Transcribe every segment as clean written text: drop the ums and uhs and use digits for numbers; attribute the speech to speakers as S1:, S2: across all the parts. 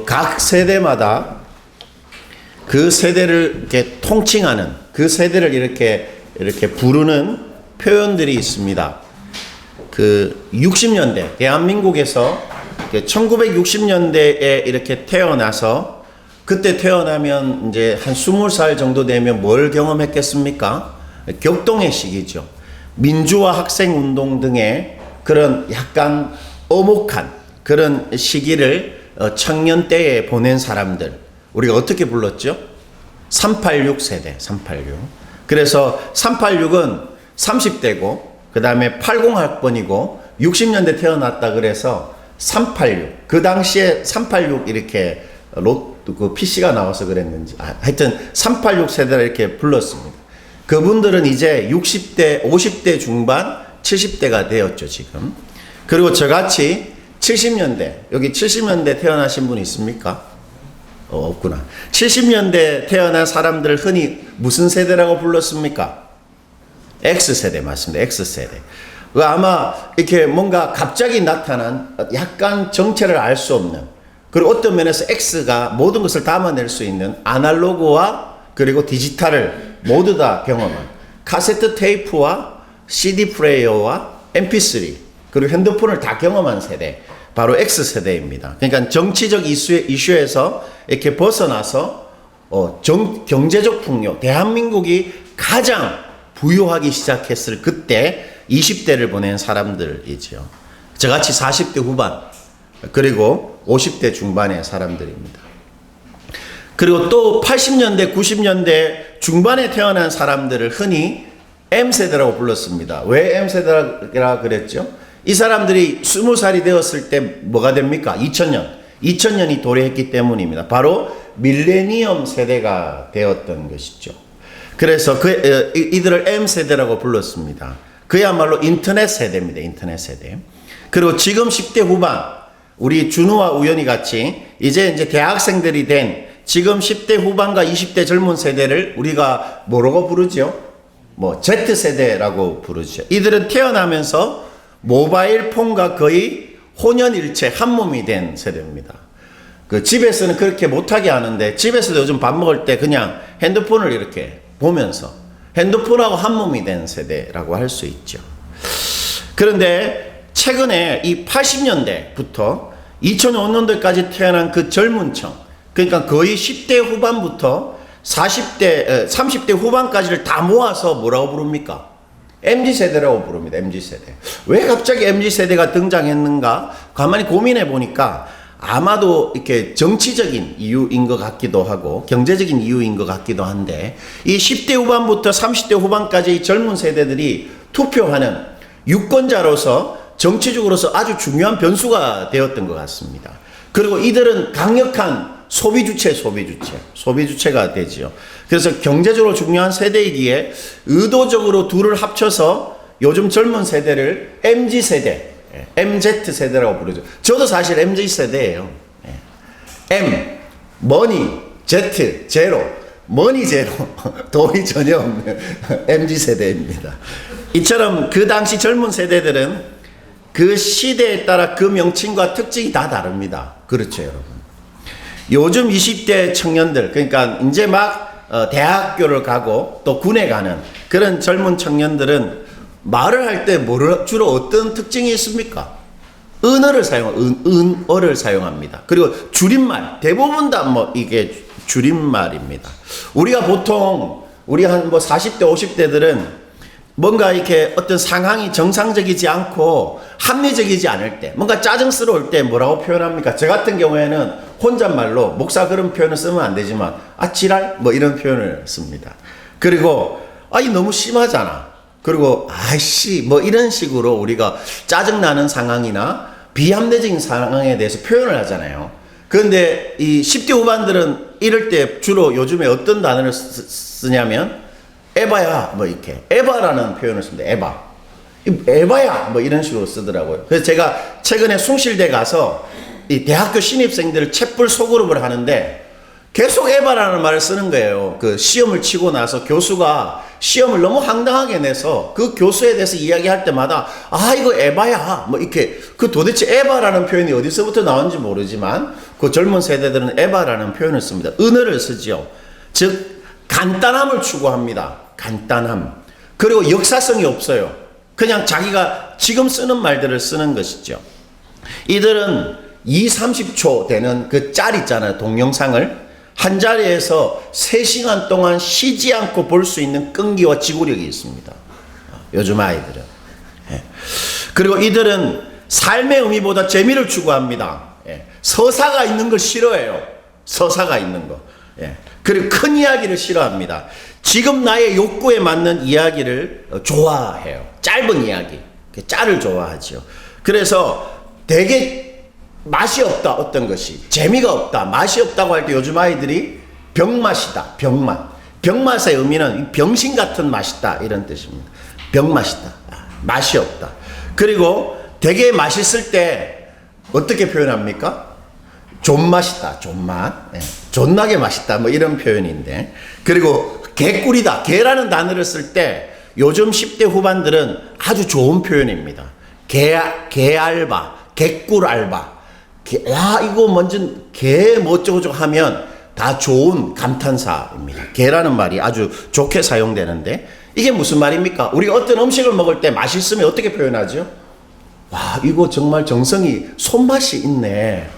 S1: 각 세대마다 그 세대를 이렇게 통칭하는, 그 세대를 이렇게 부르는 표현들이 있습니다. 그 60년대, 대한민국에서 1960년대에 이렇게 태어나서, 그때 태어나면 이제 한 20살 정도 되면 뭘 경험했겠습니까? 격동의 시기죠. 민주화 학생운동 등의 그런 약간 어목한 그런 시기를 청년 때에 보낸 사람들, 우리가 어떻게 불렀죠? 386 세대, 386. 그래서 386은 30대고, 그 다음에 80학번이고, 60년대 태어났다 그래서 386. 그 당시에 386 이렇게 그 PC가 나와서 그랬는지, 하여튼 386 세대라 이렇게 불렀습니다. 그분들은 이제 60대, 50대 중반, 70대가 되었죠, 지금. 그리고 저같이 70년대, 여기 70년대 태어나신 분 있습니까? 없구나. 70년대 태어난 사람들을 흔히 무슨 세대라고 불렀습니까? X세대 맞습니다. X세대. 아마 이렇게 뭔가 갑자기 나타난 약간 정체를 알 수 없는, 그리고 어떤 면에서 X가 모든 것을 담아낼 수 있는 아날로그와 그리고 디지털을 모두 다 경험한, 카세트 테이프와 CD 플레이어와 MP3 그리고 핸드폰을 다 경험한 세대, 바로 X세대입니다. 그러니까 정치적 이슈에서 이렇게 벗어나서 경제적 풍요, 대한민국이 가장 부유하기 시작했을 그때 20대를 보낸 사람들이죠. 저같이 40대 후반 그리고 50대 중반의 사람들입니다. 그리고 또 80년대, 90년대 중반에 태어난 사람들을 흔히 M세대라고 불렀습니다. 왜 M세대라 그랬죠? 이 사람들이 20살이 되었을 때 뭐가 됩니까? 2000년이 도래했기 때문입니다. 바로 밀레니엄 세대가 되었던 것이죠. 그래서 이들을 M세대라고 불렀습니다. 그야말로 인터넷 세대입니다. 인터넷 세대. 그리고 지금 10대 후반, 우리 준우와 우연이 같이 이제 대학생들이 된 지금 10대 후반과 20대 젊은 세대를 우리가 뭐라고 부르죠? Z세대라고 부르죠. 이들은 태어나면서 모바일 폰과 거의 혼연일체 한 몸이 된 세대입니다. 그 집에서는 그렇게 못하게 하는데, 집에서도 요즘 밥 먹을 때 그냥 핸드폰을 이렇게 보면서 핸드폰하고 한 몸이 된 세대라고 할 수 있죠. 그런데 최근에 이 80년대부터 2005년도까지 태어난 그 젊은 층, 그러니까 거의 10대 후반부터 30대 후반까지를 다 모아서 뭐라고 부릅니까? MZ세대라고 부릅니다. MZ세대. 왜 갑자기 MZ세대가 등장했는가? 가만히 고민해 보니까 아마도 이렇게 정치적인 이유인 것 같기도 하고 경제적인 이유인 것 같기도 한데, 이 10대 후반부터 30대 후반까지의 젊은 세대들이 투표하는 유권자로서 정치적으로서 아주 중요한 변수가 되었던 것 같습니다. 그리고 이들은 강력한 소비주체가 되지요. 그래서 경제적으로 중요한 세대이기에 의도적으로 둘을 합쳐서 요즘 젊은 세대를 MZ세대, MZ세대라고 부르죠. 저도 사실 MZ세대예요. M, 머니, Z, 제로, 머니 제로, 돈이 전혀 없는 MZ세대입니다. 이처럼 그 당시 젊은 세대들은 그 시대에 따라 그 명칭과 특징이 다 다릅니다. 그렇죠, 여러분. 요즘 20대 청년들, 그러니까 이제 막 대학교를 가고 또 군에 가는 그런 젊은 청년들은 말을 할 때 주로 어떤 특징이 있습니까? 은어를 사용합니다. 그리고 줄임말, 대부분 다 이게 줄임말입니다. 우리가 보통, 우리 한 40대, 50대들은 뭔가 이렇게 어떤 상황이 정상적이지 않고 합리적이지 않을 때, 뭔가 짜증스러울 때 뭐라고 표현합니까? 저 같은 경우에는 혼잣말로, 목사 그런 표현을 쓰면 안 되지만, 지랄? 이런 표현을 씁니다. 그리고, 이 너무 심하잖아. 그리고, 아이씨, 이런 식으로 우리가 짜증나는 상황이나 비합리적인 상황에 대해서 표현을 하잖아요. 그런데 이 10대 후반들은 이럴 때 주로 요즘에 어떤 단어를 쓰냐면, 에바야, 이렇게. 에바라는 표현을 씁니다. 에바야, 이런 식으로 쓰더라고요. 그래서 제가 최근에 숭실대 가서 이 대학교 신입생들을 챗불 소그룹을 하는데 계속 에바라는 말을 쓰는 거예요. 그 시험을 치고 나서 교수가 시험을 너무 황당하게 내서 그 교수에 대해서 이야기할 때마다 이거 에바야, 이렇게. 그 도대체 에바라는 표현이 어디서부터 나온지 모르지만 그 젊은 세대들은 에바라는 표현을 씁니다. 은어를 쓰지요. 즉 간단함을 추구합니다. 간단함. 그리고 역사성이 없어요. 그냥 자기가 지금 쓰는 말들을 쓰는 것이죠. 이들은 30초 되는 그 짤 있잖아요. 동영상을 한 자리에서 3시간 동안 쉬지 않고 볼 수 있는 끈기와 지구력이 있습니다. 요즘 아이들은. 그리고 이들은 삶의 의미보다 재미를 추구합니다. 서사가 있는 걸 싫어해요. 서사가 있는 거. 그리고 큰 이야기를 싫어합니다. 지금 나의 욕구에 맞는 이야기를 좋아해요. 짧은 이야기. 짤을 좋아하죠. 그래서 되게 맛이 없다. 어떤 것이. 재미가 없다. 맛이 없다고 할 때 요즘 아이들이 병맛이다. 병맛. 병맛의 의미는 병신 같은 맛이다. 이런 뜻입니다. 병맛이다. 맛이 없다. 그리고 되게 맛있을 때 어떻게 표현합니까? 존맛이다. 존맛. 존나게 맛있다. 뭐 이런 표현인데. 그리고 개꿀이다. 개라는 단어를 쓸 때 요즘 10대 후반들은 아주 좋은 표현입니다. 개알바, 개꿀알바. 야, 이거 먼저 개 뭐 어쩌고저쩌고 하면 다 좋은 감탄사입니다. 개라는 말이 아주 좋게 사용되는데 이게 무슨 말입니까? 우리가 어떤 음식을 먹을 때 맛있으면 어떻게 표현하죠? 와, 이거 정말 정성이 손맛이 있네.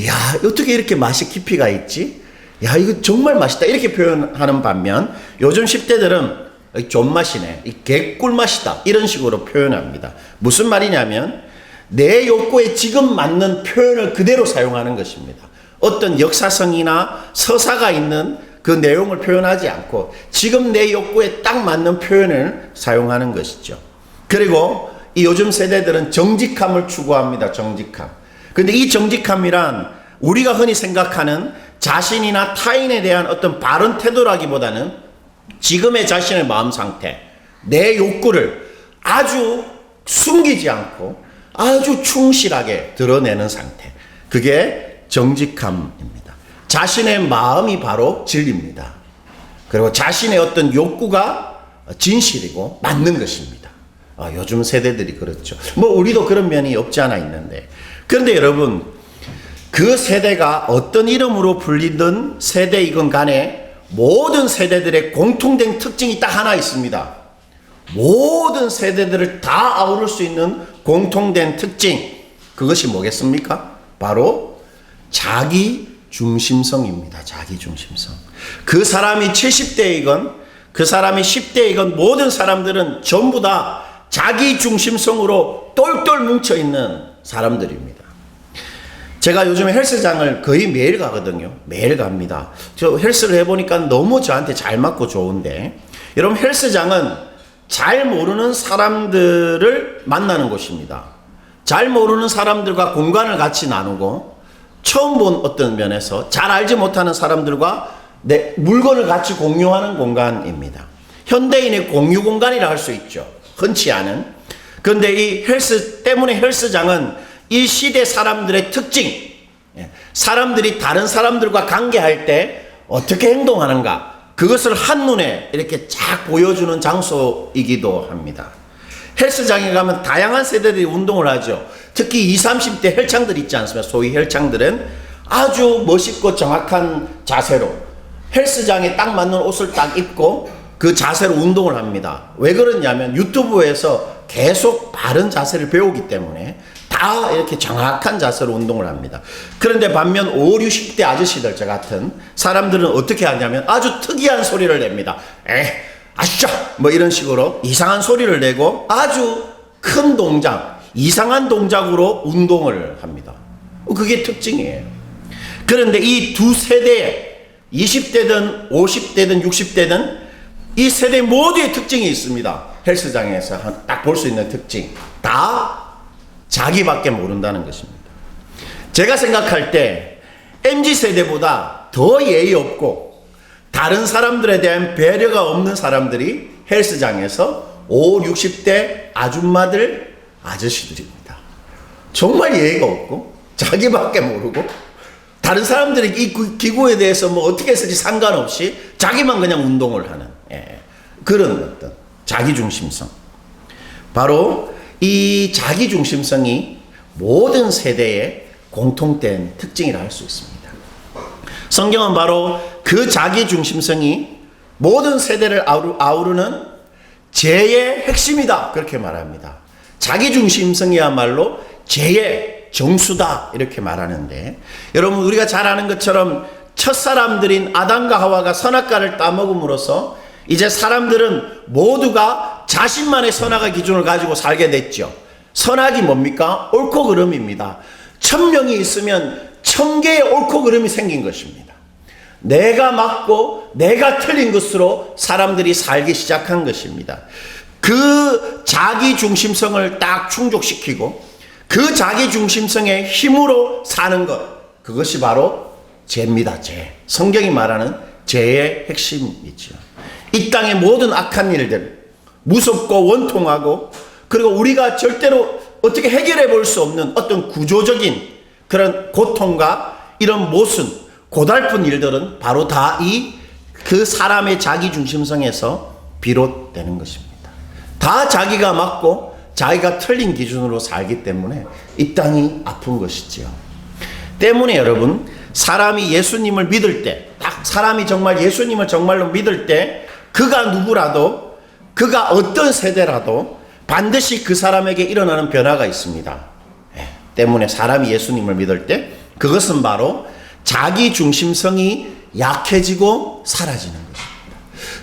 S1: 야, 어떻게 이렇게 맛이 깊이가 있지? 야, 이거 정말 맛있다. 이렇게 표현하는 반면 요즘 10대들은 존맛이네. 이 개꿀맛이다. 이런 식으로 표현합니다. 무슨 말이냐면 내 욕구에 지금 맞는 표현을 그대로 사용하는 것입니다. 어떤 역사성이나 서사가 있는 그 내용을 표현하지 않고 지금 내 욕구에 딱 맞는 표현을 사용하는 것이죠. 그리고 이 요즘 세대들은 정직함을 추구합니다. 정직함. 근데 이 정직함이란 우리가 흔히 생각하는 자신이나 타인에 대한 어떤 바른 태도라기보다는 지금의 자신의 마음 상태, 내 욕구를 아주 숨기지 않고 아주 충실하게 드러내는 상태. 그게 정직함입니다. 자신의 마음이 바로 진리입니다. 그리고 자신의 어떤 욕구가 진실이고 맞는 것입니다. 요즘 세대들이 그렇죠. 뭐 우리도 그런 면이 없지 않아 있는데. 그런데 여러분, 그 세대가 어떤 이름으로 불리든 세대이건 간에 모든 세대들의 공통된 특징이 딱 하나 있습니다. 모든 세대들을 다 아우를 수 있는 공통된 특징. 그것이 뭐겠습니까? 바로 자기 중심성입니다. 자기 중심성. 그 사람이 70대이건 그 사람이 10대이건 모든 사람들은 전부 다 자기 중심성으로 똘똘 뭉쳐 있는 사람들입니다. 제가 요즘에 헬스장을 거의 매일 가거든요. 매일 갑니다. 저 헬스를 해보니까 너무 저한테 잘 맞고 좋은데, 여러분 헬스장은 잘 모르는 사람들을 만나는 곳입니다. 잘 모르는 사람들과 공간을 같이 나누고 처음 본 어떤 면에서 잘 알지 못하는 사람들과 내 물건을 같이 공유하는 공간입니다. 현대인의 공유 공간이라 할 수 있죠. 흔치 않은. 그런데 이 헬스 때문에 헬스장은 이 시대 사람들의 특징, 사람들이 다른 사람들과 관계할 때 어떻게 행동하는가, 그것을 한눈에 이렇게 쫙 보여주는 장소이기도 합니다. 헬스장에 가면 다양한 세대들이 운동을 하죠. 특히 20, 30대 헬창들 있지 않습니까? 소위 헬창들은 아주 멋있고 정확한 자세로 헬스장에 딱 맞는 옷을 딱 입고 그 자세로 운동을 합니다. 왜 그러냐면 유튜브에서 계속 바른 자세를 배우기 때문에 다 이렇게 정확한 자세로 운동을 합니다. 그런데 반면 5, 60대 아저씨들 저 같은 사람들은 어떻게 하냐면 아주 특이한 소리를 냅니다. 아시죠? 뭐 이런 식으로 이상한 소리를 내고 아주 큰 동작, 이상한 동작으로 운동을 합니다. 그게 특징이에요. 그런데 이 두 세대에 20대든 50대든 60대든 이 세대 모두의 특징이 있습니다. 헬스장에서 딱 볼 수 있는 특징. 다 자기밖에 모른다는 것입니다. 제가 생각할 때 MZ세대보다 더 예의 없고 다른 사람들에 대한 배려가 없는 사람들이 헬스장에서 5, 60대 아줌마들, 아저씨들입니다. 정말 예의가 없고 자기밖에 모르고 다른 사람들이 이 기구에 대해서 뭐 어떻게 쓸지 상관없이 자기만 그냥 운동을 하는 그런 어떤 자기중심성. 바로 이 자기중심성이 모든 세대의 공통된 특징이라 할 수 있습니다. 성경은 바로 그 자기 중심성이 모든 세대를 아우르는 죄의 핵심이다, 그렇게 말합니다. 자기 중심성이야말로 죄의 정수다, 이렇게 말하는데, 여러분 우리가 잘 아는 것처럼 첫사람들인 아담과 하와가 선악과를 따먹음으로써 이제 사람들은 모두가 자신만의 선악의 기준을 가지고 살게 됐죠. 선악이 뭡니까? 옳고 그름입니다. 1000명이 있으면 1000개의 옳고 그름이 생긴 것입니다. 내가 맞고 내가 틀린 것으로 사람들이 살기 시작한 것입니다. 그 자기 중심성을 딱 충족시키고 그 자기 중심성의 힘으로 사는 것, 그것이 바로 죄입니다. 죄. 성경이 말하는 죄의 핵심이죠. 이 땅의 모든 악한 일들, 무섭고 원통하고, 그리고 우리가 절대로 어떻게 해결해 볼 수 없는 어떤 구조적인 그런 고통과 이런 모순, 고달픈 일들은 바로 다 그 사람의 자기 중심성에서 비롯되는 것입니다. 다 자기가 맞고 자기가 틀린 기준으로 살기 때문에 이 땅이 아픈 것이지요. 때문에 여러분, 사람이 예수님을 믿을 때, 딱 사람이 정말 예수님을 정말로 믿을 때, 그가 누구라도, 그가 어떤 세대라도 반드시 그 사람에게 일어나는 변화가 있습니다. 때문에 사람이 예수님을 믿을 때 그것은 바로 자기 중심성이 약해지고 사라지는 것입니다.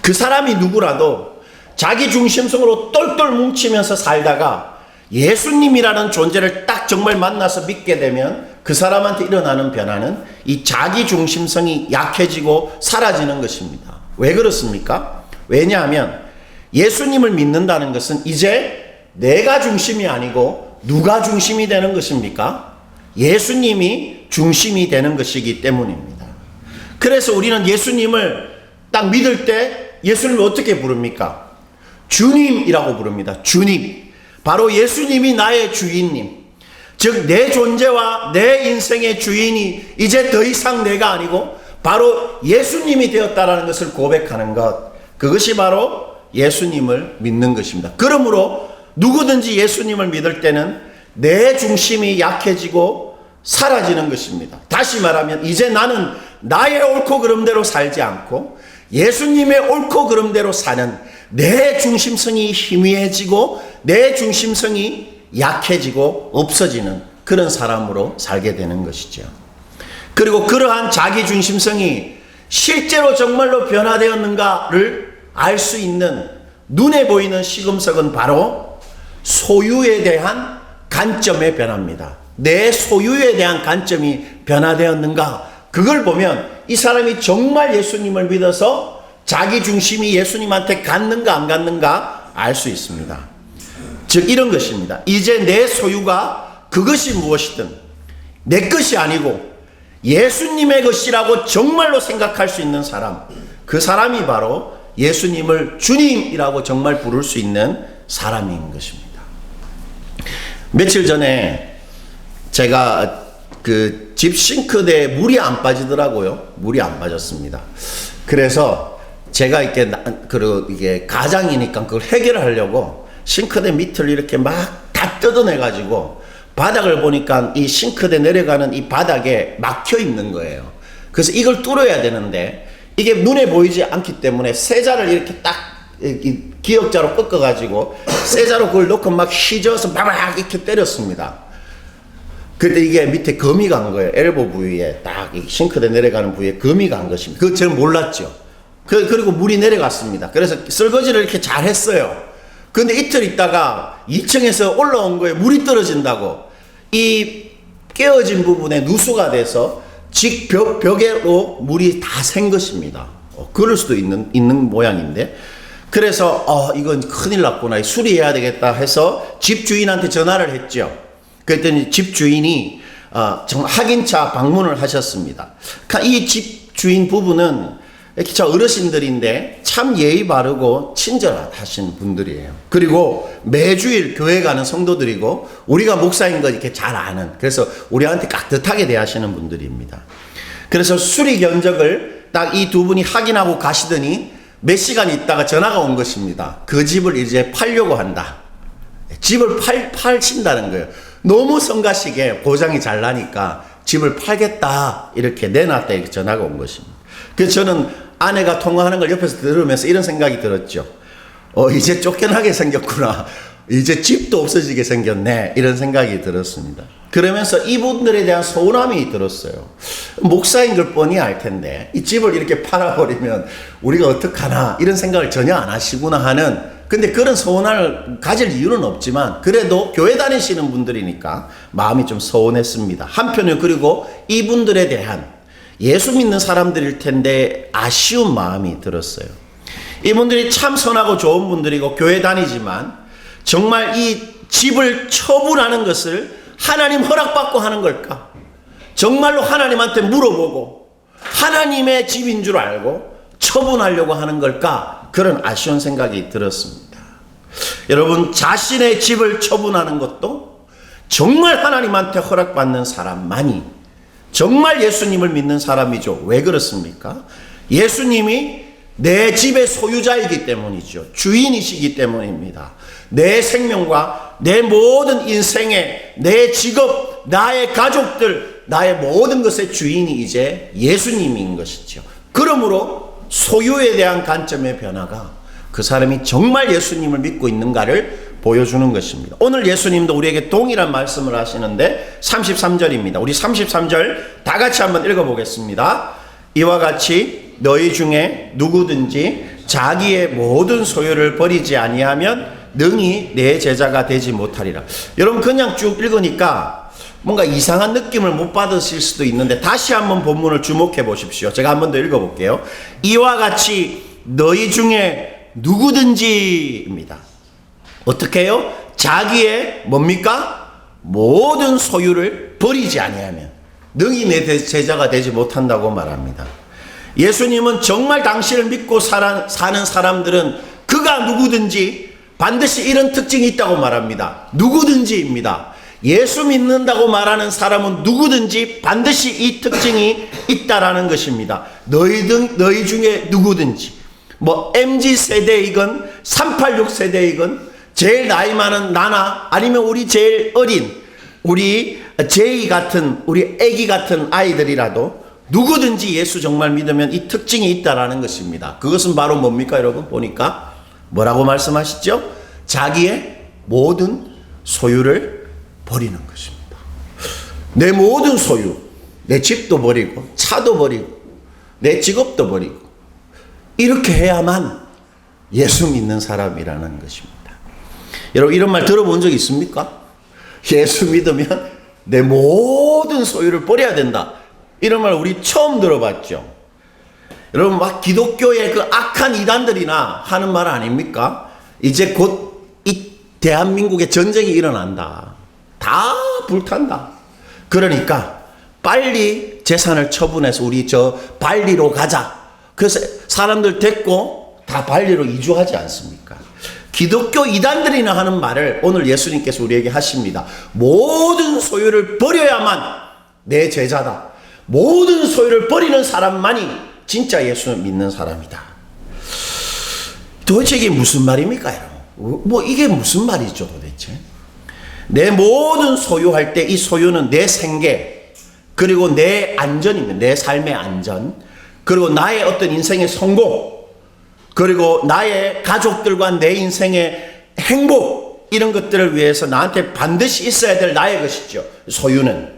S1: 그 사람이 누구라도 자기 중심성으로 똘똘 뭉치면서 살다가 예수님이라는 존재를 딱 정말 만나서 믿게 되면 그 사람한테 일어나는 변화는 이 자기 중심성이 약해지고 사라지는 것입니다. 왜 그렇습니까? 왜냐하면 예수님을 믿는다는 것은 이제 내가 중심이 아니고 누가 중심이 되는 것입니까? 예수님이 중심이 되는 것이기 때문입니다. 그래서 우리는 예수님을 딱 믿을 때 예수님을 어떻게 부릅니까? 주님이라고 부릅니다. 주님. 바로 예수님이 나의 주인님. 즉 내 존재와 내 인생의 주인이 이제 더 이상 내가 아니고 바로 예수님이 되었다라는 것을 고백하는 것. 그것이 바로 예수님을 믿는 것입니다. 그러므로 누구든지 예수님을 믿을 때는 내 중심이 약해지고 사라지는 것입니다. 다시 말하면 이제 나는 나의 옳고 그름대로 살지 않고 예수님의 옳고 그름대로 사는 내 중심성이 희미해지고 내 중심성이 약해지고 없어지는 그런 사람으로 살게 되는 것이죠. 그리고 그러한 자기 중심성이 실제로 정말로 변화되었는가를 알 수 있는 눈에 보이는 시금석은 바로 소유에 대한 관점의 변화입니다. 내 소유에 대한 관점이 변화되었는가, 그걸 보면 이 사람이 정말 예수님을 믿어서 자기 중심이 예수님한테 갔는가 안 갔는가 알 수 있습니다. 즉 이런 것입니다. 이제 내 소유가 그것이 무엇이든 내 것이 아니고 예수님의 것이라고 정말로 생각할 수 있는 사람, 그 사람이 바로 예수님을 주님이라고 정말 부를 수 있는 사람인 것입니다. 며칠 전에 제가 그 집 싱크대에 물이 안 빠지더라고요. 물이 안 빠졌습니다. 그래서 제가 이게 가장이니까 그걸 해결하려고 싱크대 밑을 이렇게 막 다 뜯어내가지고 바닥을 보니까 이 싱크대 내려가는 이 바닥에 막혀 있는 거예요. 그래서 이걸 뚫어야 되는데 이게 눈에 보이지 않기 때문에 세자를 이렇게 딱 기역자로 꺾어가지고 세자로 그걸 넣고 막 휘저어서 바박 이렇게 때렸습니다. 그때 이게 밑에 거미 간 거예요. 엘보 부위에 딱 싱크대 내려가는 부위에 거미 간 것입니다. 그거 저는 몰랐죠. 그리고 물이 내려갔습니다. 그래서 설거지를 이렇게 잘 했어요. 근데 이틀 있다가 2층에서 올라온 거에 물이 떨어진다고 이 깨어진 부분에 누수가 돼서 직 벽에로 물이 다 샌 것입니다. 그럴 수도 있는 모양인데, 그래서 이건 큰일 났구나, 수리해야 되겠다 해서 집주인한테 전화를 했죠. 그랬더니 집주인이 확인차 방문을 하셨습니다. 이 집주인 부부는 이렇게 저 어르신들인데 참 예의 바르고 친절하신 분들이에요. 그리고 매주일 교회 가는 성도들이고 우리가 목사인 거 이렇게 잘 아는, 그래서 우리한테 깍듯하게 대하시는 분들입니다. 그래서 수리 견적을 딱 이 두 분이 확인하고 가시더니 몇 시간 있다가 전화가 온 것입니다. 그 집을 이제 팔려고 한다. 집을 팔신다는 거예요. 너무 성가시게 보장이 잘 나니까 집을 팔겠다 이렇게 내놨다 이렇게 전화가 온 것입니다. 그래서 저는 아내가 통화하는 걸 옆에서 들으면서 이런 생각이 들었죠. 이제 쫓겨나게 생겼구나. 이제 집도 없어지게 생겼네. 이런 생각이 들었습니다. 그러면서 이분들에 대한 서운함이 들었어요. 목사인 걸 뻔히 알 텐데 이 집을 이렇게 팔아버리면 우리가 어떡하나 이런 생각을 전혀 안 하시구나 하는, 근데 그런 서운함을 가질 이유는 없지만 그래도 교회 다니시는 분들이니까 마음이 좀 서운했습니다. 한편은 그리고 이분들에 대한 예수 믿는 사람들일 텐데 아쉬운 마음이 들었어요. 이분들이 참 선하고 좋은 분들이고 교회 다니지만 정말 이 집을 처분하는 것을 하나님 허락받고 하는 걸까? 정말로 하나님한테 물어보고 하나님의 집인 줄 알고 처분하려고 하는 걸까? 그런 아쉬운 생각이 들었습니다. 여러분, 자신의 집을 처분하는 것도 정말 하나님한테 허락받는 사람만이 정말 예수님을 믿는 사람이죠. 왜 그렇습니까? 예수님이 내 집의 소유자이기 때문이죠. 주인이시기 때문입니다. 내 생명과 내 모든 인생의 내 직업, 나의 가족들, 나의 모든 것의 주인이 이제 예수님인 것이죠. 그러므로 소유에 대한 관점의 변화가 그 사람이 정말 예수님을 믿고 있는가를 보여주는 것입니다. 오늘 예수님도 우리에게 동일한 말씀을 하시는데 33절입니다. 우리 33절 다 같이 한번 읽어보겠습니다. 이와 같이 너희 중에 누구든지 자기의 모든 소유를 버리지 아니하면 능히 내 제자가 되지 못하리라. 여러분, 그냥 쭉 읽으니까 뭔가 이상한 느낌을 못 받으실 수도 있는데 다시 한번 본문을 주목해 보십시오. 제가 한번 더 읽어볼게요. 이와 같이 너희 중에 누구든지입니다. 어떻게 해요? 자기의 뭡니까? 모든 소유를 버리지 아니하면 능히 내 제자가 되지 못한다고 말합니다. 예수님은 정말 당신을 믿고 사는 사람들은 그가 누구든지 반드시 이런 특징이 있다고 말합니다. 누구든지입니다. 예수 믿는다고 말하는 사람은 누구든지 반드시 이 특징이 있다라는 것입니다. 너희 중에 누구든지, MZ세대이건 386세대이건 제일 나이 많은 나나 아니면 우리 제일 어린 우리 제이 같은 우리 애기 같은 아이들이라도 누구든지 예수 정말 믿으면 이 특징이 있다라는 것입니다. 그것은 바로 뭡니까 여러분? 보니까 뭐라고 말씀하시죠? 자기의 모든 소유를 버리는 것입니다. 내 모든 소유, 내 집도 버리고 차도 버리고 내 직업도 버리고 이렇게 해야만 예수 믿는 사람이라는 것입니다. 여러분, 이런 말 들어본 적 있습니까? 예수 믿으면 내 모든 소유를 버려야 된다. 이런 말 우리 처음 들어봤죠. 여러분, 막 기독교의 그 악한 이단들이나 하는 말 아닙니까? 이제 곧 이 대한민국에 전쟁이 일어난다. 다 불탄다. 그러니까 빨리 재산을 처분해서 우리 저 발리로 가자. 그래서 사람들 데리고 다 발리로 이주하지 않습니까? 기독교 이단들이나 하는 말을 오늘 예수님께서 우리에게 하십니다. 모든 소유를 버려야만 내 제자다. 모든 소유를 버리는 사람만이 진짜 예수를 믿는 사람이다. 도대체 이게 무슨 말입니까, 여러분? 이게 무슨 말이죠, 도대체? 내 모든 소유할 때 이 소유는 내 생계, 그리고 내 안전입니다. 내 삶의 안전, 그리고 나의 어떤 인생의 성공, 그리고 나의 가족들과 내 인생의 행복, 이런 것들을 위해서 나한테 반드시 있어야 될 나의 것이죠. 소유는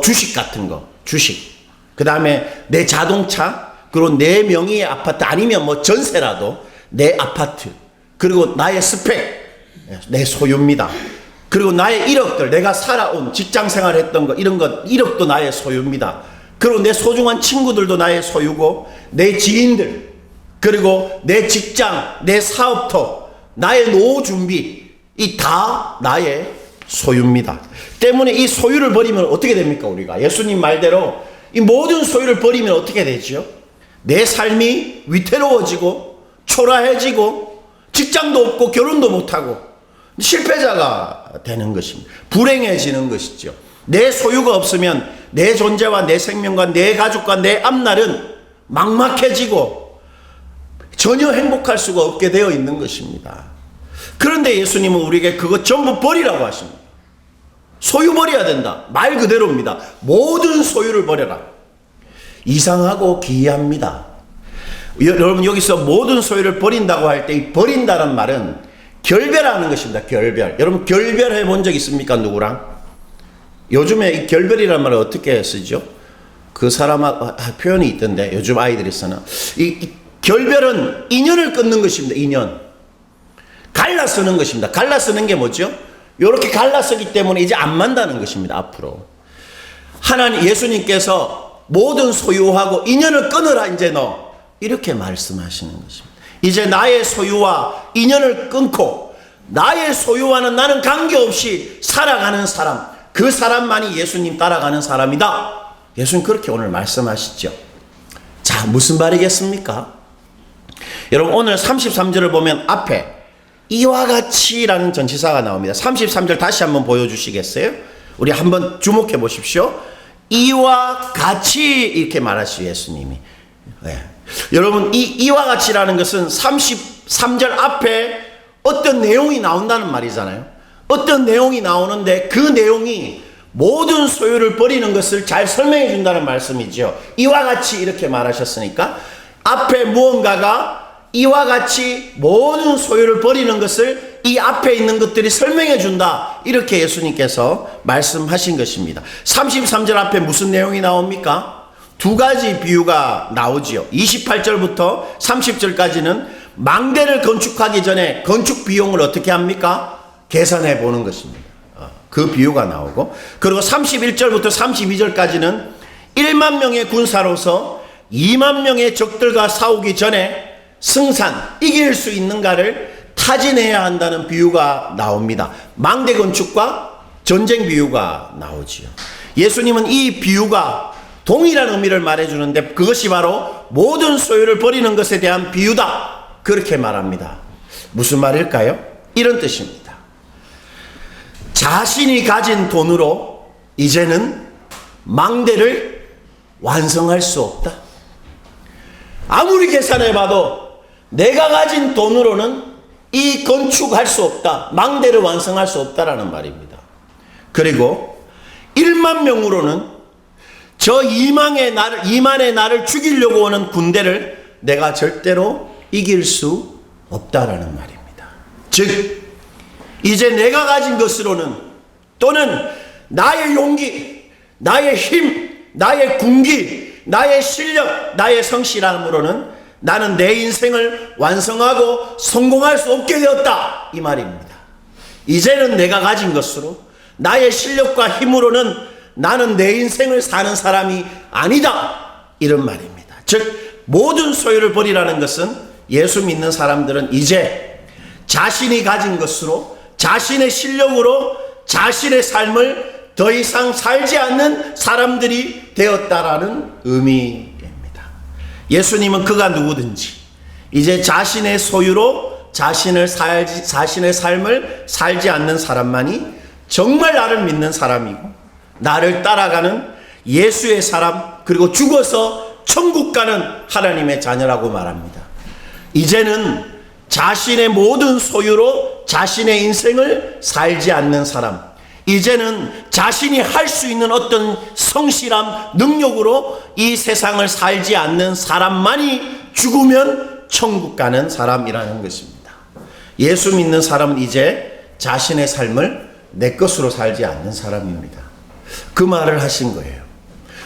S1: 주식 같은 거, 주식, 그 다음에 내 자동차, 그리고 내 명의의 아파트, 아니면 전세라도 내 아파트, 그리고 나의 스펙, 내 소유입니다. 그리고 나의 이력들, 내가 살아온 직장 생활했던 거, 이런 것, 이력도 나의 소유입니다. 그리고 내 소중한 친구들도 나의 소유고, 내 지인들, 그리고 내 직장, 내 사업터, 나의 노후 준비, 이 다 나의 소유입니다. 때문에 이 소유를 버리면 어떻게 됩니까, 우리가? 예수님 말대로 이 모든 소유를 버리면 어떻게 되죠? 내 삶이 위태로워지고, 초라해지고, 직장도 없고, 결혼도 못하고, 실패자가 되는 것입니다. 불행해지는 것이죠. 내 소유가 없으면 내 존재와 내 생명과 내 가족과 내 앞날은 막막해지고 전혀 행복할 수가 없게 되어 있는 것입니다. 그런데 예수님은 우리에게 그것 전부 버리라고 하십니다. 소유 버려야 된다. 말 그대로입니다. 모든 소유를 버려라. 이상하고 기이합니다. 여러분 여기서 모든 소유를 버린다고 할 때 이 버린다는 말은 결별하는 것입니다. 결별. 여러분 결별해 본 적 있습니까? 누구랑? 요즘에 이 결별이라는 말을 어떻게 쓰죠? 그 사람하고 표현이 있던데 요즘 아이들이 쓰나? 이 결별은 인연을 끊는 것입니다. 인연. 갈라 쓰는 것입니다. 갈라 쓰는 게 뭐죠? 이렇게 갈라 쓰기 때문에 이제 안 만나는 것입니다. 앞으로. 하나님 예수님께서 모든 소유하고 인연을 끊으라 이제 너. 이렇게 말씀하시는 것입니다. 이제 나의 소유와 인연을 끊고 나의 소유와는 나는 관계없이 살아가는 사람. 그 사람만이 예수님 따라가는 사람이다. 예수님 그렇게 오늘 말씀하시죠. 자, 무슨 말이겠습니까? 여러분 오늘 33절을 보면 앞에 이와 같이라는 전치사가 나옵니다. 33절 다시 한번 보여주시겠어요? 우리 한번 주목해 보십시오. 이와 같이 이렇게 말하시죠. 예수님이. 네. 여러분 이와 같이라는 것은 33절 앞에 어떤 내용이 나온다는 말이잖아요. 어떤 내용이 나오는데 그 내용이 모든 소유를 버리는 것을 잘 설명해 준다는 말씀이죠. 이와 같이 이렇게 말하셨으니까 앞에 무언가가 이와 같이 모든 소유를 버리는 것을 이 앞에 있는 것들이 설명해 준다. 이렇게 예수님께서 말씀하신 것입니다. 33절 앞에 무슨 내용이 나옵니까? 두 가지 비유가 나오지요. 28절부터 30절까지는 망대를 건축하기 전에 건축 비용을 어떻게 합니까? 계산해 보는 것입니다. 그 비유가 나오고, 그리고 31절부터 32절까지는 1만 명의 군사로서 2만 명의 적들과 싸우기 전에 승산, 이길 수 있는가를 타진해야 한다는 비유가 나옵니다. 망대 건축과 전쟁 비유가 나오지요. 예수님은 이 비유가 동일한 의미를 말해주는데 그것이 바로 모든 소유를 버리는 것에 대한 비유다. 그렇게 말합니다. 무슨 말일까요? 이런 뜻입니다. 자신이 가진 돈으로 이제는 망대를 완성할 수 없다. 아무리 계산해봐도 내가 가진 돈으로는 이 건축할 수 없다. 망대를 완성할 수 없다라는 말입니다. 그리고 1만 명으로는 저 2만의 나를 죽이려고 하는 군대를 내가 절대로 이길 수 없다라는 말입니다. 즉 이제 내가 가진 것으로는 또는 나의 용기, 나의 힘, 나의 군기, 나의 실력, 나의 성실함으로는 나는 내 인생을 완성하고 성공할 수 없게 되었다. 이 말입니다. 이제는 내가 가진 것으로 나의 실력과 힘으로는 나는 내 인생을 사는 사람이 아니다. 이런 말입니다. 즉 모든 소유를 버리라는 것은 예수 믿는 사람들은 이제 자신이 가진 것으로 자신의 실력으로 자신의 삶을 더 이상 살지 않는 사람들이 되었다라는 의미입니다. 예수님은 그가 누구든지 이제 자신의 소유로 자신의 삶을 살지 않는 사람만이 정말 나를 믿는 사람이고 나를 따라가는 예수의 사람, 그리고 죽어서 천국 가는 하나님의 자녀라고 말합니다. 이제는 자신의 모든 소유로 자신의 인생을 살지 않는 사람, 이제는 자신이 할 수 있는 어떤 성실함, 능력으로 이 세상을 살지 않는 사람만이 죽으면 천국 가는 사람이라는 것입니다. 예수 믿는 사람은 이제 자신의 삶을 내 것으로 살지 않는 사람입니다. 그 말을 하신 거예요.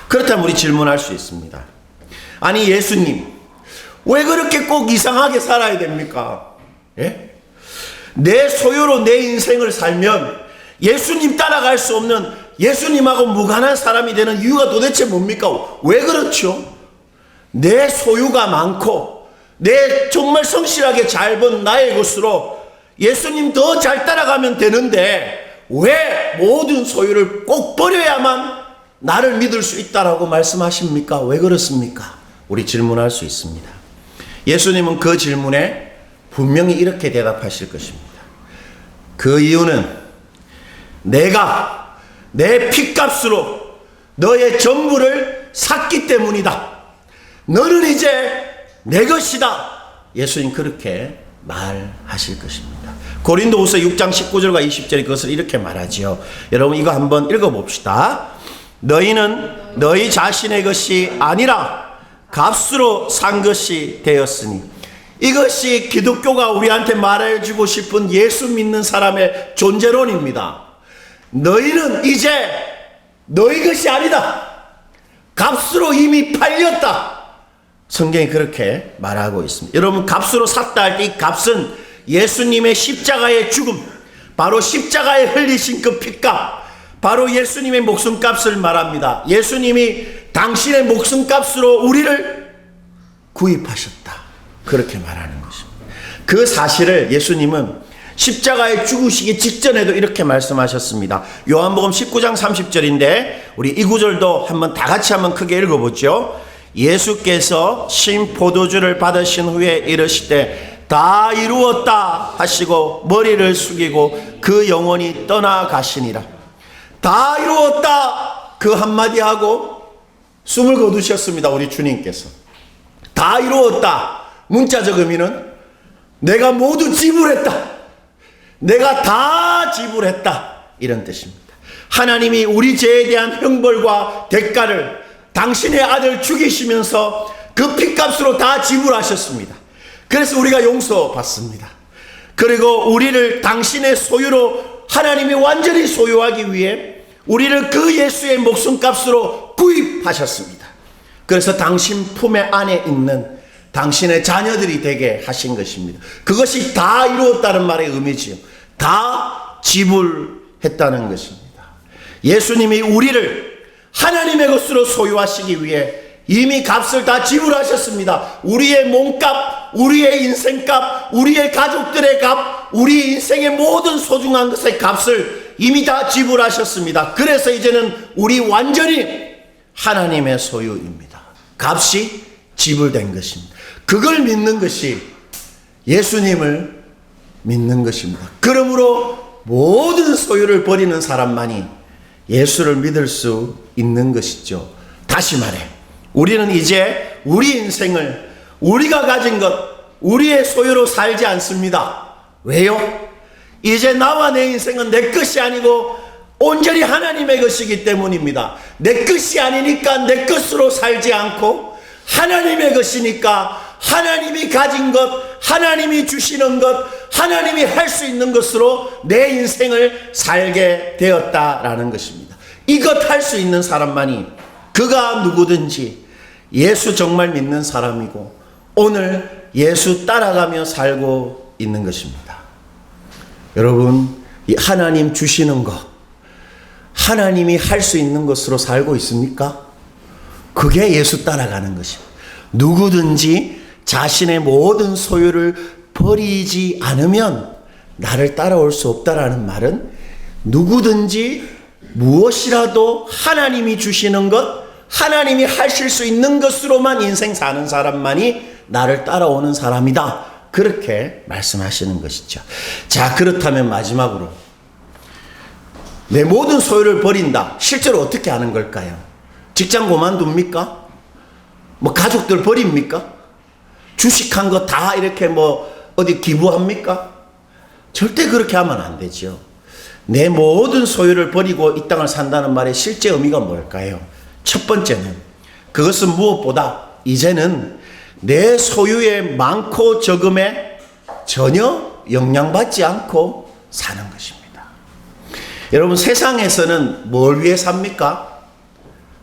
S1: 그렇다면 우리 질문할 수 있습니다. 아니 예수님, 왜 그렇게 꼭 이상하게 살아야 됩니까? 예? 내 소유로 내 인생을 살면 예수님 따라갈 수 없는, 예수님하고 무관한 사람이 되는 이유가 도대체 뭡니까? 왜 그렇죠? 내 소유가 많고 내 정말 성실하게 잘 번 나의 것으로 예수님 더 잘 따라가면 되는데 왜 모든 소유를 꼭 버려야만 나를 믿을 수 있다라고 말씀하십니까? 왜 그렇습니까? 우리 질문할 수 있습니다. 예수님은 그 질문에 분명히 이렇게 대답하실 것입니다. 그 이유는 내가 내 핏값으로 너의 전부를 샀기 때문이다. 너는 이제 내 것이다. 예수님 그렇게 말하실 것입니다. 고린도후서 6장 19절과 20절이 그것을 이렇게 말하지요. 여러분 이거 한번 읽어봅시다. 너희는 너희 자신의 것이 아니라 값으로 산 것이 되었으니. 이것이 기독교가 우리한테 말해주고 싶은 예수 믿는 사람의 존재론입니다. 너희는 이제 너희 것이 아니다. 값으로 이미 팔렸다. 성경이 그렇게 말하고 있습니다. 여러분 값으로 샀다 할 때 이 값은 예수님의 십자가의 죽음, 바로 십자가에 흘리신 그 핏값, 바로 예수님의 목숨값을 말합니다. 예수님이 당신의 목숨값으로 우리를 구입하셨다. 그렇게 말하는 것입니다. 그 사실을 예수님은 십자가에 죽으시기 직전에도 이렇게 말씀하셨습니다. 요한복음 19장 30절인데 우리 이 구절도 한번 다 같이 한번 크게 읽어보죠. 예수께서 신 포도주를 받으신 후에 이르시되 다 이루었다 하시고 머리를 숙이고 그 영혼이 떠나가시니라. 다 이루었다 그 한마디 하고 숨을 거두셨습니다. 우리 주님께서 다 이루었다. 문자적 의미는 내가 모두 지불했다. 내가 다 지불했다. 이런 뜻입니다. 하나님이 우리 죄에 대한 형벌과 대가를 당신의 아들 죽이시면서 그 핏값으로 다 지불하셨습니다. 그래서 우리가 용서받습니다. 그리고 우리를 당신의 소유로 하나님이 완전히 소유하기 위해 우리를 그 예수의 목숨값으로 구입하셨습니다. 그래서 당신 품에 안에 있는 당신의 자녀들이 되게 하신 것입니다. 그것이 다 이루었다는 말의 의미지요. 다 지불했다는 것입니다. 예수님이 우리를 하나님의 것으로 소유하시기 위해 이미 값을 다 지불하셨습니다. 우리의 몸값, 우리의 인생값, 우리의 가족들의 값, 우리 인생의 모든 소중한 것의 값을 이미 다 지불하셨습니다. 그래서 이제는 우리 완전히 하나님의 소유입니다. 값이 지불된 것입니다. 그걸 믿는 것이 예수님을 믿는 것입니다. 그러므로 모든 소유를 버리는 사람만이 예수를 믿을 수 있는 것이죠. 다시 말해 우리는 이제 우리 인생을 우리가 가진 것, 우리의 소유로 살지 않습니다. 왜요? 이제 나와 내 인생은 내 것이 아니고 온전히 하나님의 것이기 때문입니다. 내 것이 아니니까 내 것으로 살지 않고 하나님의 것이니까 하나님이 가진 것, 하나님이 주시는 것, 하나님이 할 수 있는 것으로 내 인생을 살게 되었다라는 것입니다. 이것 할 수 있는 사람만이 그가 누구든지 예수 정말 믿는 사람이고 오늘 예수 따라가며 살고 있는 것입니다. 여러분, 이 하나님 주시는 것, 하나님이 할 수 있는 것으로 살고 있습니까? 그게 예수 따라가는 것입니다. 누구든지 자신의 모든 소유를 버리지 않으면 나를 따라올 수 없다라는 말은 누구든지 무엇이라도 하나님이 주시는 것, 하나님이 하실 수 있는 것으로만 인생 사는 사람만이 나를 따라오는 사람이다. 그렇게 말씀하시는 것이죠. 자, 그렇다면 마지막으로 내 모든 소유를 버린다. 실제로 어떻게 하는 걸까요? 직장 그만둡니까? 뭐 가족들 버립니까? 주식한 거 다 이렇게 뭐 어디 기부합니까? 절대 그렇게 하면 안 되죠. 내 모든 소유를 버리고 이 땅을 산다는 말의 실제 의미가 뭘까요? 첫 번째는 그것은 무엇보다 이제는 내 소유의 많고 적음에 전혀 영향받지 않고 사는 것입니다. 여러분, 세상에서는 뭘 위해 삽니까?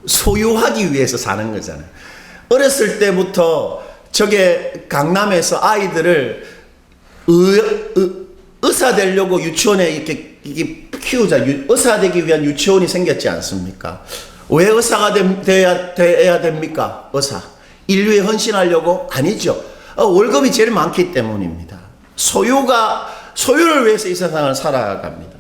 S1: 소유하기 위해서 사는 거잖아요. 어렸을 때부터 저게 강남에서 아이들을 의사 되려고 유치원에 이렇게 키우자, 의사 되기 위한 유치원이 생겼지 않습니까? 왜 의사가 돼야 됩니까? 의사. 인류에 헌신하려고? 아니죠. 월급이 제일 많기 때문입니다. 소유를 위해서 이 세상을 살아갑니다.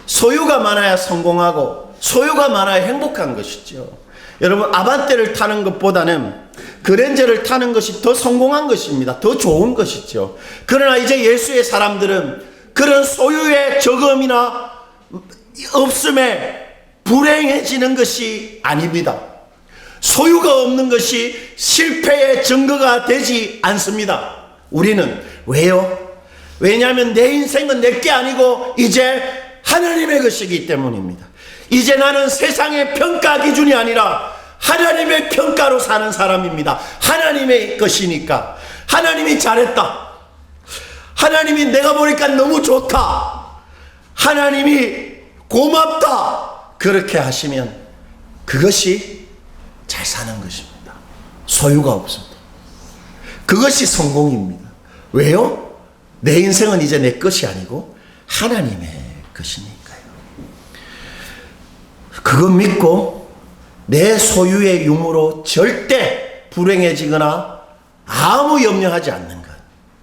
S1: 소유가 많아야 성공하고 소유가 많아야 행복한 것이죠. 여러분, 아반떼를 타는 것보다는 그랜저를 타는 것이 더 성공한 것입니다. 더 좋은 것이죠. 그러나 이제 예수의 사람들은 그런 소유의 적음이나 없음에 불행해지는 것이 아닙니다. 소유가 없는 것이 실패의 증거가 되지 않습니다. 우리는 왜요? 왜냐하면 내 인생은 내게 아니고 이제 하나님의 것이기 때문입니다. 이제 나는 세상의 평가 기준이 아니라 하나님의 평가로 사는 사람입니다. 하나님의 것이니까. 하나님이 잘했다. 하나님이 내가 보니까 너무 좋다. 하나님이 고맙다. 그렇게 하시면 그것이 잘 사는 것입니다. 소유가 없어도. 그것이 성공입니다. 왜요? 내 인생은 이제 내 것이 아니고 하나님의 것이니까요. 그거 믿고 내 소유의 유무로 절대 불행해지거나 아무 염려하지 않는 것.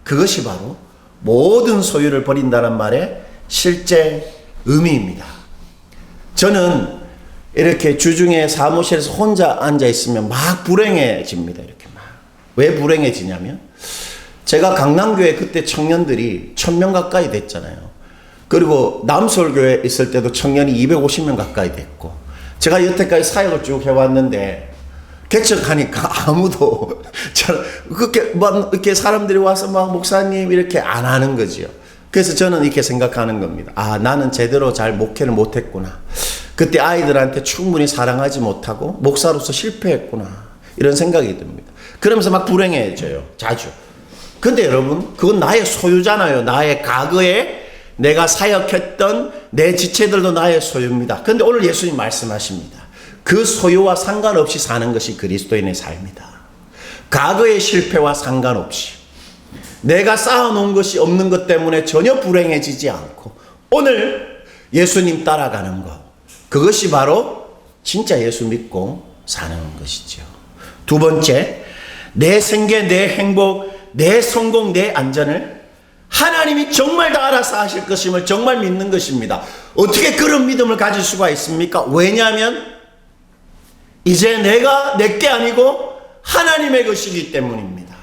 S1: 그것이 바로 모든 소유를 버린다는 말의 실제 의미입니다. 저는 이렇게 주중에 사무실에서 혼자 앉아 있으면 막 불행해집니다. 이렇게 막. 왜 불행해지냐면 제가 강남교회 그때 청년들이 1000명 가까이 됐잖아요. 그리고 남서울교회 있을 때도 청년이 250명 가까이 됐고, 제가 여태까지 사역을 쭉 해왔는데 개척하니까 아무도 그렇게 막 이렇게 사람들이 와서 막 목사님 이렇게 안 하는 거지요. 그래서 저는 이렇게 생각하는 겁니다. 아, 나는 제대로 잘 목회를 못했구나. 그때 아이들한테 충분히 사랑하지 못하고 목사로서 실패했구나. 이런 생각이 듭니다. 그러면서 막 불행해져요. 자주. 근데 여러분, 그건 나의 소유잖아요. 나의 과거에 내가 사역했던 내 지체들도 나의 소유입니다. 근데 오늘 예수님 말씀하십니다. 그 소유와 상관없이 사는 것이 그리스도인의 삶이다. 과거의 실패와 상관없이 내가 쌓아놓은 것이 없는 것 때문에 전혀 불행해지지 않고 오늘 예수님 따라가는 것, 그것이 바로 진짜 예수 믿고 사는 것이죠. 두 번째, 내 생계, 내 행복, 내 성공, 내 안전을 하나님이 정말 다 알아서 하실 것임을 정말 믿는 것입니다. 어떻게 그런 믿음을 가질 수가 있습니까? 왜냐하면 이제 내가 내게 아니고 하나님의 것이기 때문입니다.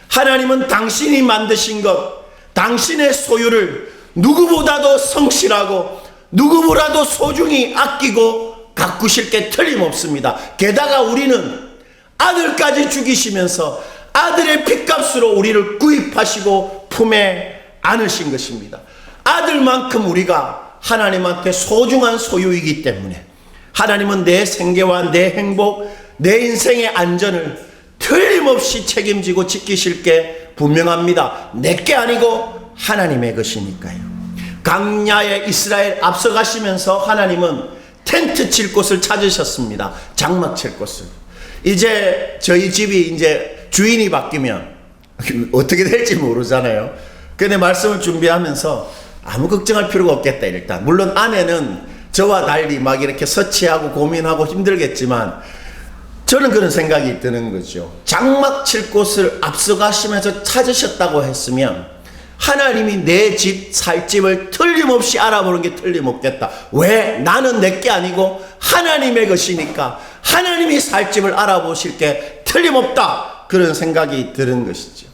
S1: 하나님은 당신이 만드신 것, 당신의 소유를 누구보다도 성실하고 누구보다도 소중히 아끼고 가꾸실 게 틀림없습니다. 게다가 우리는 아들까지 죽이시면서 아들의 핏값으로 우리를 구입하시고 품에 안으신 것입니다. 아들만큼 우리가 하나님한테 소중한 소유이기 때문에 하나님은 내 생계와 내 행복, 내 인생의 안전을 틀림없이 책임지고 지키실 게 분명합니다. 내게 아니고 하나님의 것이니까요. 광야에 이스라엘 앞서가시면서 하나님은 텐트 칠 곳을 찾으셨습니다. 장막 칠 곳을. 이제 저희 집이 이제 주인이 바뀌면 어떻게 될지 모르잖아요. 근데 말씀을 준비하면서 아무 걱정할 필요가 없겠다 일단. 물론 아내는 저와 달리 막 이렇게 서치하고 고민하고 힘들겠지만 저는 그런 생각이 드는 거죠. 장막 칠 곳을 앞서가시면서 찾으셨다고 했으면 하나님이 내 집, 살 집을 틀림없이 알아보는 게 틀림없겠다. 왜? 나는 내게 아니고 하나님의 것이니까 하나님이 살 집을 알아보실 게 틀림없다. 그런 생각이 드는 것이죠.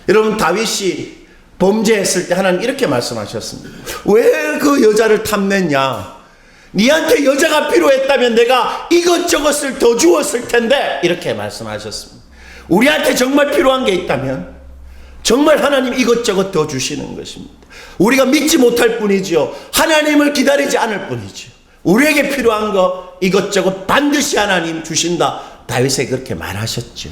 S1: 여러분, 다윗이 범죄했을 때 하나님 이렇게 말씀하셨습니다. 왜 그 여자를 탐냈냐? 니한테 여자가 필요했다면 내가 이것저것을 더 주었을 텐데, 이렇게 말씀하셨습니다. 우리한테 정말 필요한 게 있다면 정말 하나님 이것저것 더 주시는 것입니다. 우리가 믿지 못할 뿐이지요. 하나님을 기다리지 않을 뿐이지요. 우리에게 필요한 거 이것저것 반드시 하나님 주신다. 다윗이 그렇게 말하셨죠.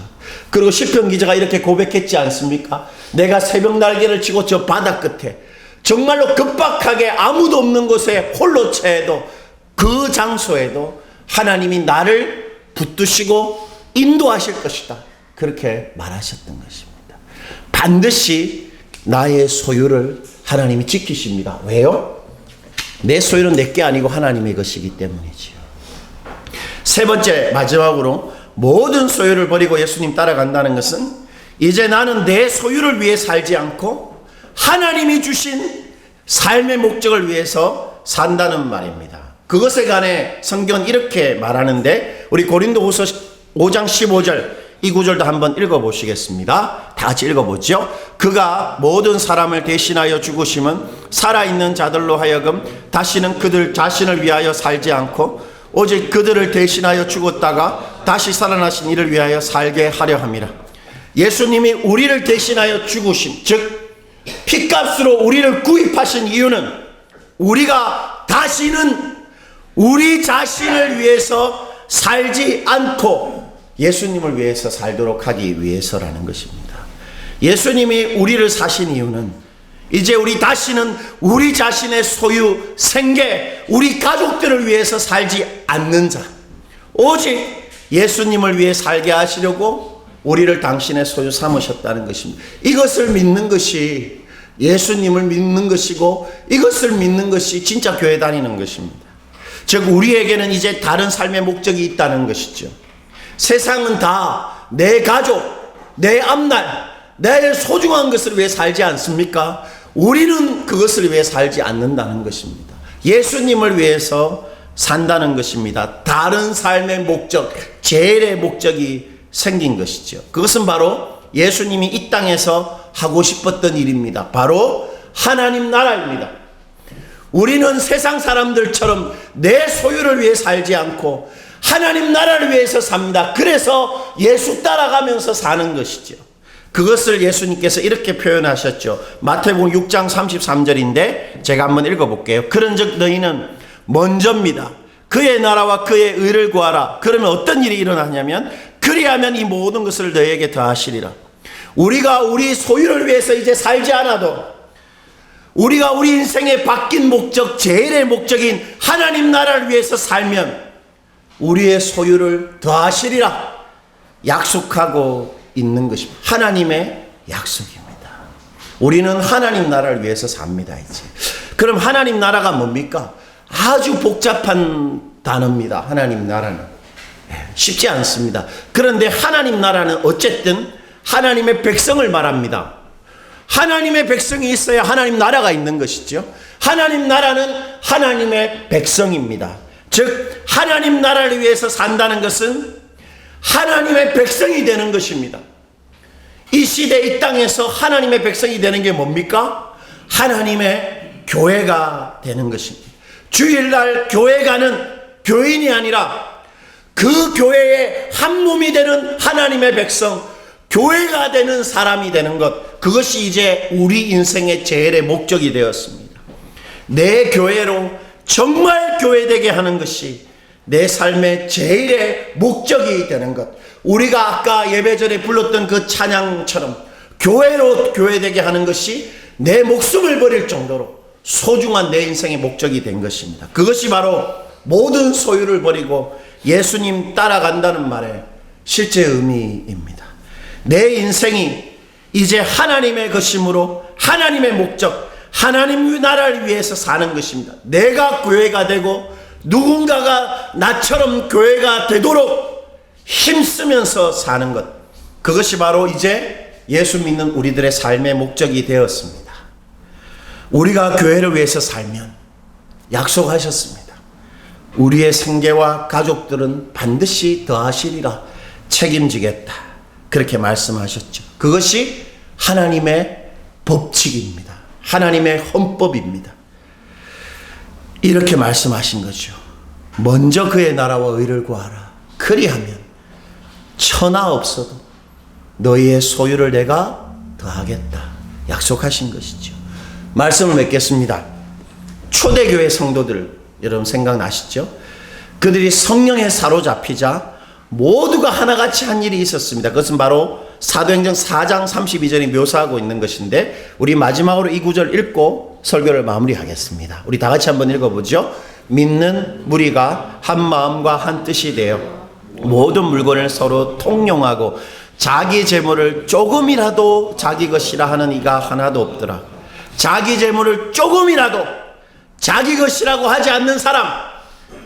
S1: 그리고 시편 기자가 이렇게 고백했지 않습니까? 내가 새벽 날개를 치고 저 바다 끝에 정말로 급박하게 아무도 없는 곳에 홀로 처해도 그 장소에도 하나님이 나를 붙드시고 인도하실 것이다. 그렇게 말하셨던 것입니다. 반드시 나의 소유를 하나님이 지키십니다. 왜요? 내 소유는 내게 아니고 하나님의 것이기 때문이지요. 세 번째, 마지막으로 모든 소유를 버리고 예수님 따라간다는 것은 이제 나는 내 소유를 위해 살지 않고 하나님이 주신 삶의 목적을 위해서 산다는 말입니다. 그것에 관해 성경은 이렇게 말하는데, 우리 고린도후서 5장 15절 이 구절도 한번 읽어보시겠습니다. 다 같이 읽어보죠. 그가 모든 사람을 대신하여 죽으심은 살아있는 자들로 하여금 다시는 그들 자신을 위하여 살지 않고 오직 그들을 대신하여 죽었다가 다시 살아나신 이를 위하여 살게 하려 함이라. 예수님이 우리를 대신하여 죽으심, 즉 핏값으로 우리를 구입하신 이유는 우리가 다시는 우리 자신을 위해서 살지 않고 예수님을 위해서 살도록 하기 위해서라는 것입니다. 예수님이 우리를 사신 이유는 이제 우리 다시는 우리 자신의 소유, 생계, 우리 가족들을 위해서 살지 않는 자, 오직 예수님을 위해 살게 하시려고 우리를 당신의 소유 삼으셨다는 것입니다. 이것을 믿는 것이 예수님을 믿는 것이고, 이것을 믿는 것이 진짜 교회 다니는 것입니다. 즉 우리에게는 이제 다른 삶의 목적이 있다는 것이죠. 세상은 다 내 가족, 내 앞날, 내 소중한 것을 위해 살지 않습니까? 우리는 그것을 위해 살지 않는다는 것입니다. 예수님을 위해서 산다는 것입니다. 다른 삶의 목적, 제일의 목적이 생긴 것이죠. 그것은 바로 예수님이 이 땅에서 하고 싶었던 일입니다. 바로 하나님 나라입니다. 우리는 세상 사람들처럼 내 소유를 위해 살지 않고 하나님 나라를 위해서 삽니다. 그래서 예수 따라가면서 사는 것이죠. 그것을 예수님께서 이렇게 표현하셨죠. 마태복음 6장 33절인데 제가 한번 읽어볼게요. 그런즉 너희는 먼저입니다. 그의 나라와 그의 의를 구하라. 그러면 어떤 일이 일어나냐면 그리하면 이 모든 것을 너희에게 더하시리라. 우리가 우리 소유를 위해서 이제 살지 않아도 우리가 우리 인생의 바뀐 목적, 제일의 목적인 하나님 나라를 위해서 살면 우리의 소유를 더하시리라 약속하고 있는 것입니다. 하나님의 약속입니다. 우리는 하나님 나라를 위해서 삽니다. 이제 그럼 하나님 나라가 뭡니까? 아주 복잡한 단어입니다. 하나님 나라는 쉽지 않습니다. 그런데 하나님 나라는 어쨌든 하나님의 백성을 말합니다. 하나님의 백성이 있어야 하나님 나라가 있는 것이죠. 하나님 나라는 하나님의 백성입니다. 즉 하나님 나라를 위해서 산다는 것은 하나님의 백성이 되는 것입니다. 이 시대 이 땅에서 하나님의 백성이 되는 게 뭡니까? 하나님의 교회가 되는 것입니다. 주일날 교회 가는 교인이 아니라 그 교회의 한 몸이 되는 하나님의 백성, 교회가 되는 사람이 되는 것, 그것이 이제 우리 인생의 제일의 목적이 되었습니다. 내 교회로 정말 교회되게 하는 것이 내 삶의 제일의 목적이 되는 것. 우리가 아까 예배전에 불렀던 그 찬양처럼 교회로 교회되게 하는 것이 내 목숨을 버릴 정도로 소중한 내 인생의 목적이 된 것입니다. 그것이 바로 모든 소유를 버리고 예수님 따라간다는 말의 실제 의미입니다. 내 인생이 이제 하나님의 것이므로 하나님의 목적, 하나님 나라를 위해서 사는 것입니다. 내가 교회가 되고 누군가가 나처럼 교회가 되도록 힘쓰면서 사는 것, 그것이 바로 이제 예수 믿는 우리들의 삶의 목적이 되었습니다. 우리가 교회를 위해서 살면 약속하셨습니다. 우리의 생계와 가족들은 반드시 더하시리라 책임지겠다, 그렇게 말씀하셨죠. 그것이 하나님의 법칙입니다. 하나님의 헌법입니다. 이렇게 말씀하신 거죠. 먼저 그의 나라와 의를 구하라. 그리하면 천하 없어도 너희의 소유를 내가 더하겠다 약속하신 것이죠. 말씀을 맺겠습니다. 초대교회 성도들 여러분 생각나시죠? 그들이 성령에 사로잡히자 모두가 하나같이 한 일이 있었습니다. 그것은 바로 사도행전 4장 32절이 묘사하고 있는 것인데, 우리 마지막으로 이 구절 읽고 설교를 마무리하겠습니다. 우리 다 같이 한번 읽어보죠. 믿는 무리가 한 마음과 한 뜻이 되어 모든 물건을 서로 통용하고 자기 재물을 조금이라도 자기 것이라 하는 이가 하나도 없더라. 자기 재물을 조금이라도 자기 것이라고 하지 않는 사람,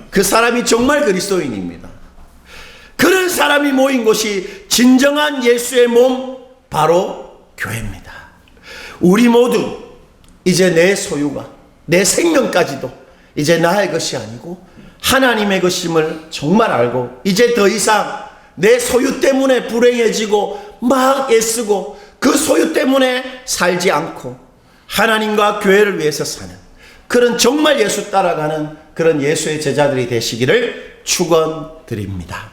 S1: 그 사람이 정말 그리스도인입니다. 그런 사람이 모인 곳이 진정한 예수의 몸, 바로 교회입니다. 우리 모두 이제 내 소유가, 내 생명까지도 이제 나의 것이 아니고 하나님의 것임을 정말 알고, 이제 더 이상 내 소유 때문에 불행해지고 막 애쓰고 그 소유 때문에 살지 않고 하나님과 교회를 위해서 사는 그런 정말 예수 따라가는 그런 예수의 제자들이 되시기를 축원드립니다.